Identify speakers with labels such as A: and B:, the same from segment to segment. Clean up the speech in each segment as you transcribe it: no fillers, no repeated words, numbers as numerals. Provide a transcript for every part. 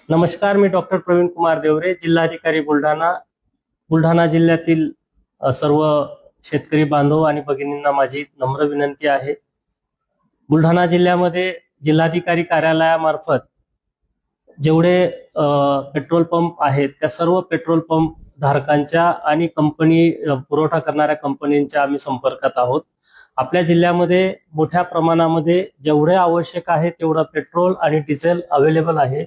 A: नमस्कार, मी डॉक्टर प्रवीण कुमार देवरे, जिल्हाधिकारी बुलढाणा. बुलढाणा जिल्ह्यातील सर्व शेतकरी बांधव आणि भगिनींना माझी नम्र विनंती आहे. बुलढाणा जिल्ह्यामध्ये जिल्हाधिकारी कार्यालयामार्फत जेवढे पेट्रोल पंप आहेत त्या सर्व पेट्रोल पंप धारकांच्या आणि कंपनी पुरवठा करणाऱ्या कंपन्यांच्या आम्ही संपर्कात आहोत. आपल्या जिल्ह्यामध्ये मोठ्या प्रमाणामध्ये जेवढे आवश्यक आहे तेवढं पेट्रोल आणि डिझेल अवेलेबल आहे.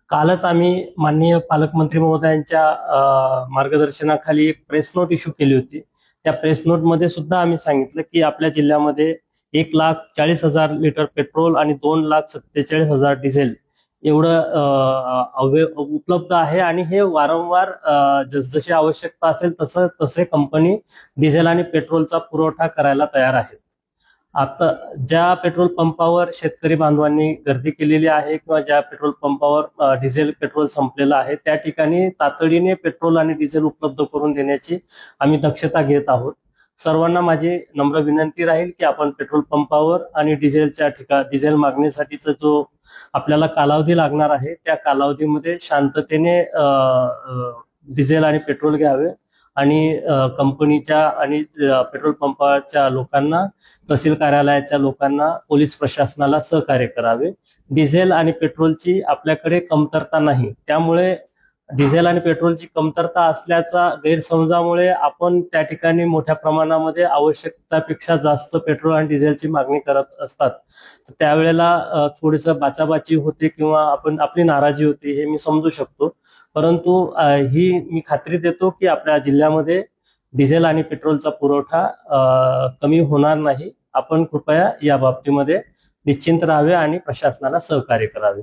A: कालच आम्ही माननीय पालकमंत्री महोदयांच्या मार्गदर्शनाखाली एक प्रेस नोट इश्यू केली होती. त्या प्रेस नोटमध्ये सुद्धा आम्ही सांगितलं की आपल्या जिल्ह्यामध्ये 1,40,000 लिटर पेट्रोल आणि 2,47,000 डिझेल एवढं उपलब्ध आहे आणि हे वारंवार जसजशी आवश्यकता असेल तसे कंपनी डिझेल आणि पेट्रोलचा पुरवठा करायला तयार आहे. आता ज्या पेट्रोल पंपावर शेतकरी बांधवांनी गर्दी केलेली आहे किंवा ज्या पेट्रोल पंपावर डिझेल पेट्रोल संपलेलं आहे त्या ठिकाणी तातडीने पेट्रोल आणि डिझेल उपलब्ध करून देण्याची आम्ही दक्षता घेत आहोत. सर्वांना माझी नम्र विनंती राहील की आपण पेट्रोल पंपावर आणि डिझेल मागणीसाठीचा जो आपल्याला कालावधी लागणार आहे त्या कालावधीमध्ये शांततेने डिझेल आणि पेट्रोल घ्यावे आणि कंपनीच्या आणि पेट्रोल पंपाच्या लोकांना, तहसील कार्यालयाच्या लोकांना, पोलीस प्रशासनाला सहकार्य करावे. डिझेल आणि पेट्रोलची आपल्याकडे कमतरता नाही, त्यामुळे डिझेल आणि पेट्रोलची कमतरता असल्याचा गैरसमजामुळे आपण त्या ठिकाणी मोठ्या प्रमाणामध्ये आवश्यकतेपेक्षा जास्त पेट्रोल आणि डिझेलची मागणी करत असतात. त्यावेळेला थोडीसं बाचाबाची होते किंवा आपली नाराजी होते, हे मी समजू शकतो. परंतु ही मी खात्री देतो की आपल्या जिल्ह्यामध्ये डिझेल आणि पेट्रोलचा पुरवठा कमी होणार नाही. आपण कृपया या बाबतीमध्ये निश्चिंत राहावे आणि प्रशासनाला सहकार्य करावे.